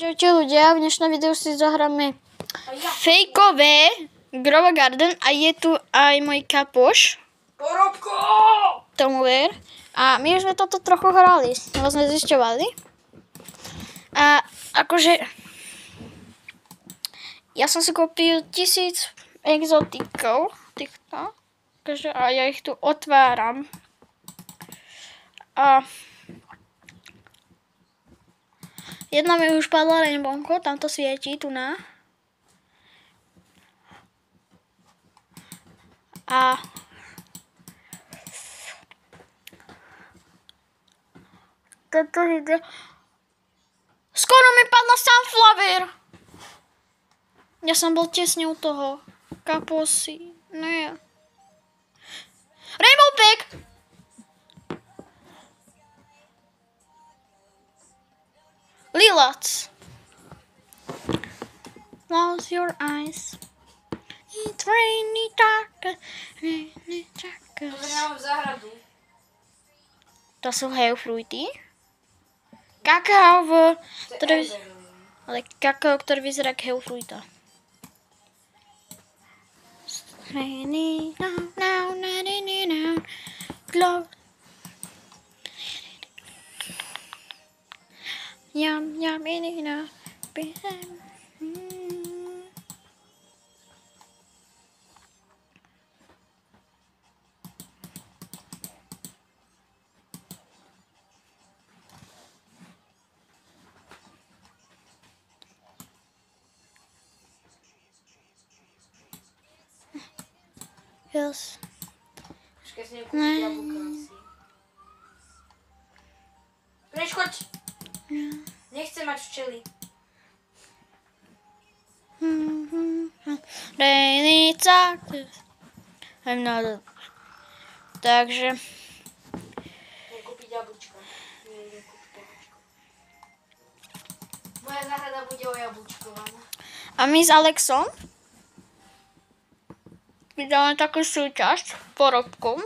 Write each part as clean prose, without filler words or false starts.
Čaute ľudia, v dnešnom videu si zahráme fejkové Grow Garden a je tu aj môj kapoš. Porobko! Tomu ver. A my už sme toto trochu hrali, sme zisťovali. A akože ja som si kúpil 1000 exotikov týchto. A ja ich tu otváram. A jedna mi už padla rainbowko, tam to svietí, tu na. A toto ide. Skoro mi padla sunflower. Ja som bol tesne u toho. Kaposy. Ne. Rainbow pick! Lilac. Close your eyes. It's rainy dark. Rainy dark. Pozerám záhradu. To sú hejfruity. Kakao, ale kakao, ktorý vyzerá ako hejfruita. Rainy now, now. Close. Yum, now. Yes. Počkaj, si nekúpiť jablka asi. Preč, choď! Nechcem mať včely. Rainy dark. I'm not. Takže Nekúpiť jablčka. Nie kúpiť jablčko. Moja záhrada bude ojablčkovaná. a my s Alexom vydáme takú súťaž porobku,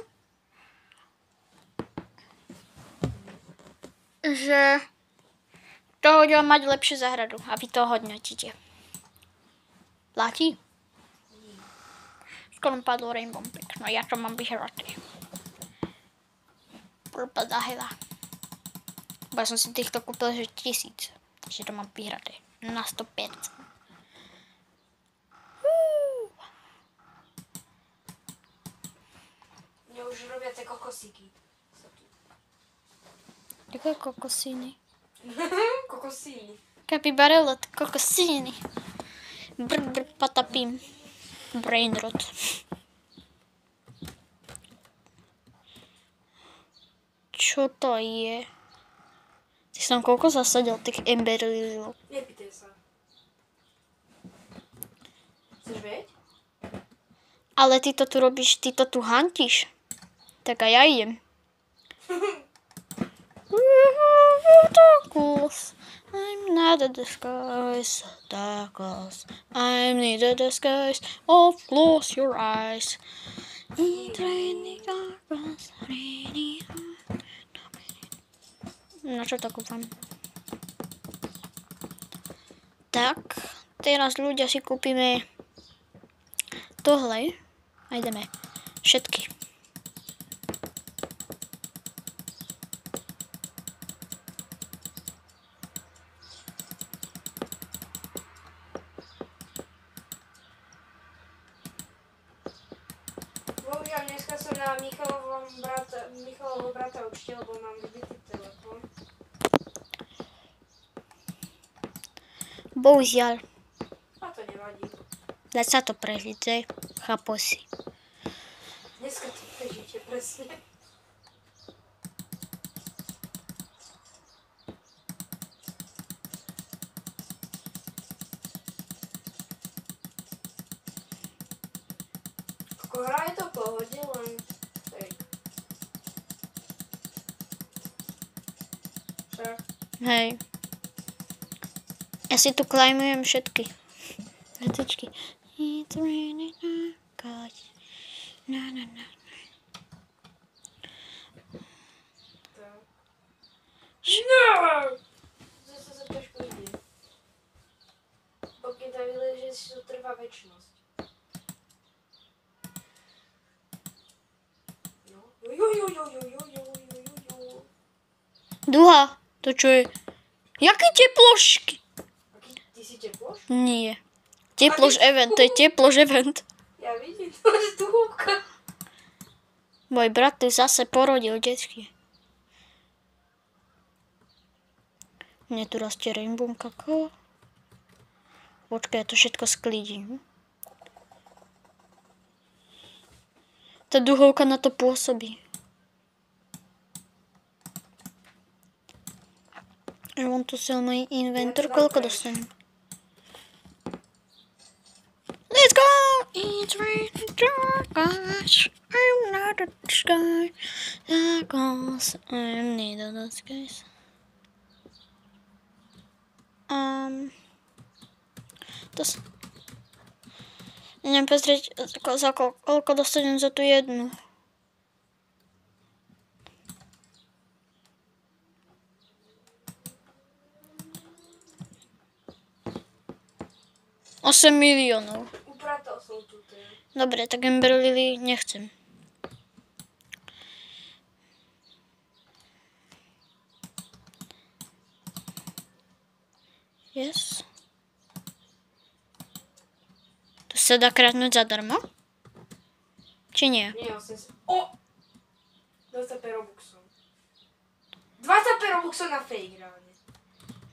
že kto bude mať lepšiu záhradu a vy to hodnotíte. Platí? Skoro padlo rainbow pick, no ja to mám vyhratý. Prpada hela. Bo ja som si týchto kúpil, že 1000. Takže to mám vyhraté na 100%. Mne už robia tie kokosíky. Také kokosíny. Kokosíny. Capybara kokosíny. Brr, patapím. Brainrot. Čo to je? Ty som koľko zasadil tých emberlízov? Nepýtaj sa. Chceš vedieť? Ale ty to tu robíš, ty to tu hantíš. Tak a ja idem. I'm not a disguise, darkness. I'm neither disguise. Oh, close your eyes. It's raining darkness, raining. Na čo to kúpam? Tak, teraz ľudia si kúpime tohle a ideme všetky. Bohužiaľ, dneska som na Michalovho brata určite, lebo mám vybitý telefón. Bohužiaľ, A to nevadí. dať sa to prežite, chápo si. Dneska to prežite, presne. Hra je to v pohode, len fake. Však. Hej. Ja si tu klajmujem všetky vecičky. It's raining, God. Na. No! Zase sa trošku ide. trvá večnosť. No. Duha, to čo je? Jaké teplošky? Ty si teploš? Nie. Teploš event, to je teploš event. Ja vidím, to je duhovka. Môj brat tu zase porodil detsky. Mne tu rastie rainbow kakao. Počkaj, ja to všetko sklidím. Tá duhovka na to pôsobí. I want to sell my inventor. Koľko dostanem? Let's go! It's raining dark eyes. I'm not at the sky. That goes. I'm neither of those guys. Neviem pozrieť, za koľko dostanem za tú jednu. $8 miliónov. Upratal som tu. Dobre, tak Ember Lily nechcem. Yes. To sa dá kradnúť zadarmo? Či nie? Nie, 80. O! 25 robuxov. 25 robuxov na fake reálne.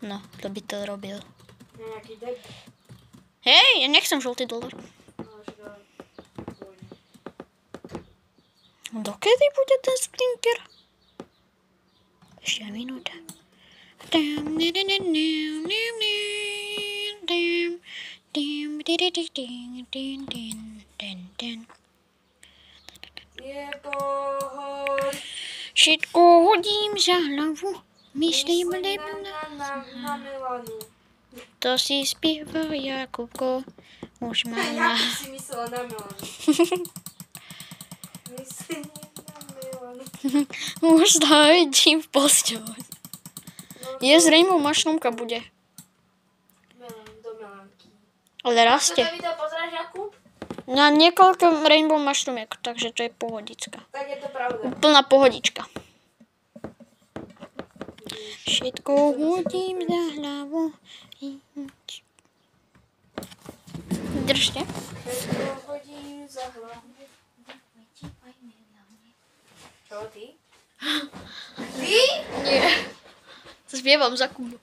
No, to by to robil. Nejaký debil. Hej, ja nechcem žltý dolar. Dokedy bude ten sprinter? Ešte minúta. Je pohod. Všetko hodím za hlavu. Myslím len na Milanu. to si spieva Jakubko. Už má Ja na... si myslela na Milanu. Myslím na Milanu. Už dávidím v posteli. Je z Rainbow Mushroomka bude. Milan, do Milanky. Ale rastie. To video pozráš, Jakub? Na niekoľko Rainbow Mushroomiek, takže to je pohodička. Tak je to pravda. Plná pohodička. Všetko hodím za hlavu. Držte. Všetko hodím za hlavu. Čo ty? Ty? Nie. Spievam za Kubu.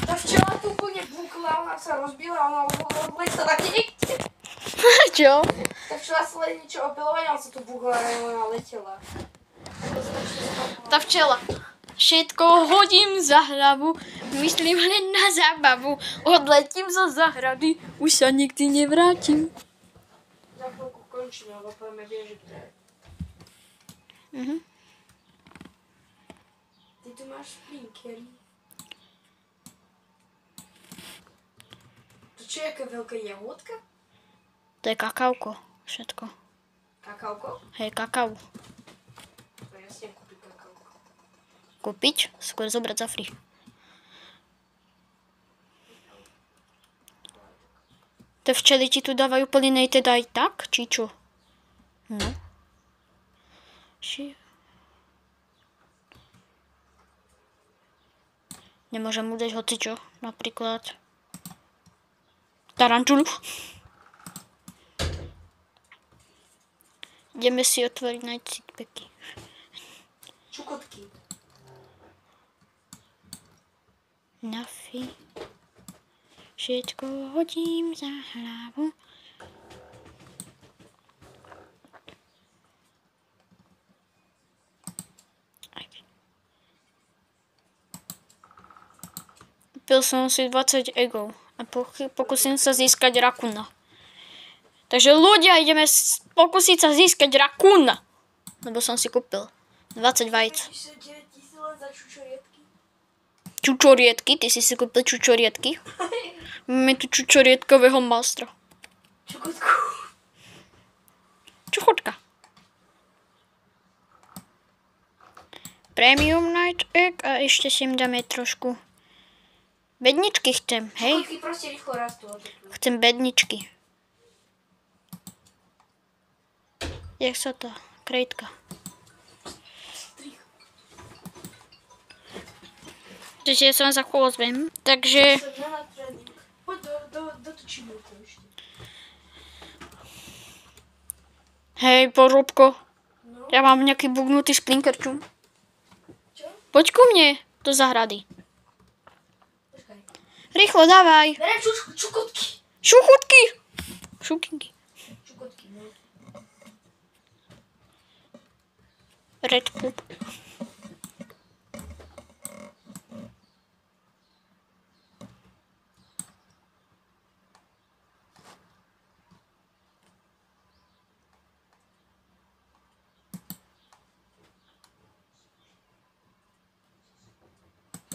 Tá včela tu úplne bukla, ona sa rozbila, ona odletela niekde. Čo? Tá včela sa len niečo opilovania, ona sa tu bukla a ona letela. Tá včela. Všetko hodím za hlavu, myslím len na zábavu. Odletím zo záhrady, už sa nikdy nevrátim. Za chvíľku končíme, lebo povieme viežiť. Ty tu máš sprinkery. To čo je, aká veľká jahôdka? To je kakauko, všetko. Kakauko? Hej, kakao. No ja si kúpiť kakauko. Kúpiť? Skôr zobrať za free. Tie včely ti tu dávajú polinej teda aj tak, či čo? No. Nemôžem mu dať hocičo, napríklad tarantulu. Ideme si otvoriť night seedpacky. Čukotky. Nafi. Všetko hodím za hlavu. Kúpil som si 20 egov a pokúsim sa získať rakúna. Takže ľudia, ideme pokúsiť sa získať rakúna. Lebo som si kúpil 20 vajc. 9 000 za čučoriedky. Čučoriedky? Ty si kúpil čučoriedky? Máme tu čučoriedkového mastra. Čukotku. Čuchotka. Premium Night Egg a ešte sem dáme trošku Bedničky chcem, hej? Čukotky proste rýchlo rastú. Chcem bedničky. Jak sa to? Krejtka. Takže ja sa vám za chvíľu ozvem. Takže... Poď do točímilku ešte. Hej, porúbko. No. Ja mám nejaký bugnutý splinker, čum. Čo? Poď ku mne do zahrady. Počkaj. Rýchlo, dávaj. Berem čukotky. Šuchutky. Šukinky. Čukotky, no. Red poop.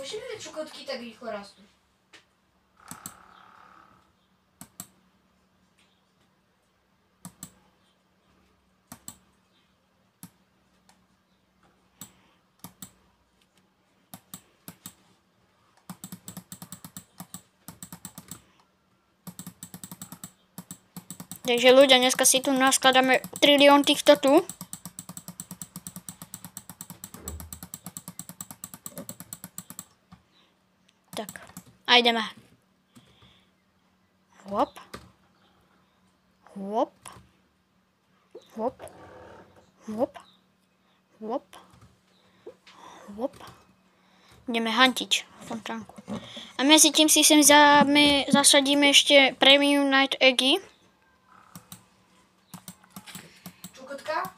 Prečo mi čukotky tak rýchlo rastú? Takže ľudia, dneska si tu naskladáme trilión týchto tu. Tak, a ideme. Hop. Hop. Hop. Hop. Hop. Hop. Ideme hantiť fontánku. A medzi tým si sem zasadíme ešte Premium Night Eggy. Čukotka?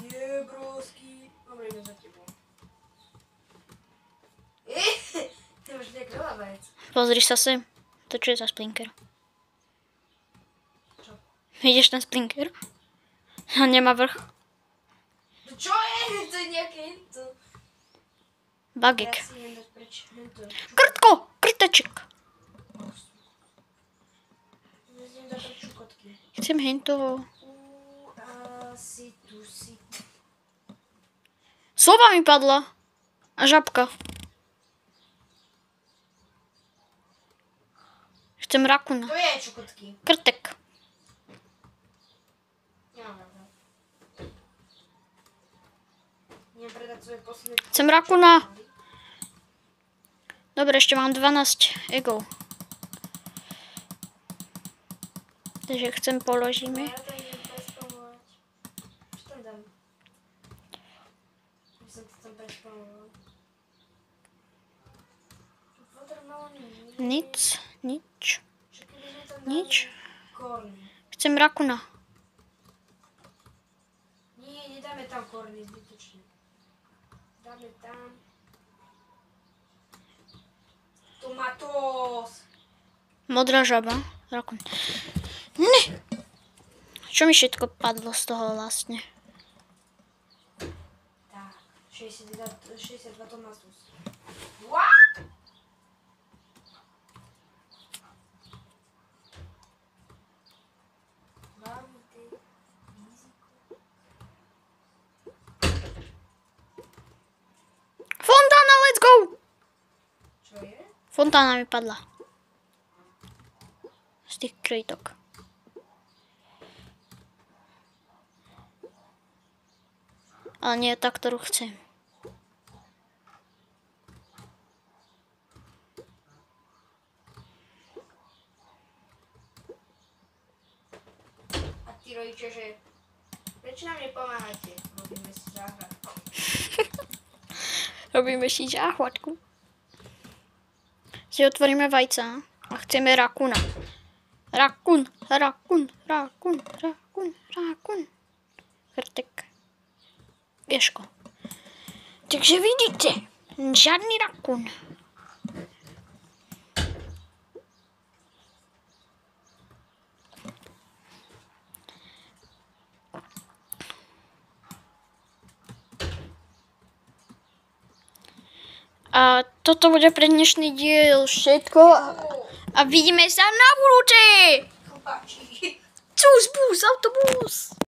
Jebrovský. Dobre, idem za tebou. Ty máš nejak veľa vec. Pozri sa sem. To čo je za splinker? Čo? Vidíš ten splinker? A nemá vrch. No čo je? To je nejaké hento. Bagik. Ja si idem dať preč hento. Krtko! Krteček. Ja si idem dať preč čukotky. Chcem hento. Si tu si. Sova mi padla. A žabka. Chcem rakuna. To je čukotky. Krtek. Nemám pravda. Idem predať svoje posledné... Chcem rakuna. Dobre, ešte mám 12 egov. Takže chcem položíme. Ja to idem prespamovať. Čo tam dám? By som to tam prespavoval. Nic. Nič. Čo keby sme tam dali Nič. korny? Chcem rakuna. Nie, nedáme tam korny zbytočne. Dáme tam... Tomatos! Modrá žaba. Rakun. Ne. Čo mi všetko padlo z toho vlastne? Tak, 62 tomatos. What? Fontána, let's go! Čo je? Fontána mi padla. Z tých krejtok. Ale nie je tá, ktorú chcem. A ty rodičia, že prečo nám nepomáhate? Robíme si záhradku. Robíme si záhradku. Si otvoríme vajca a chceme rakuna. Rakun, rakun, rakun, rakun, rakun. Krtek. Vieško. Takže vidíte, žiadny rakun. A toto bude pre dnešný diel všetko. A vidíme sa na budúce. Chlpáči. Cus, bus, autobus.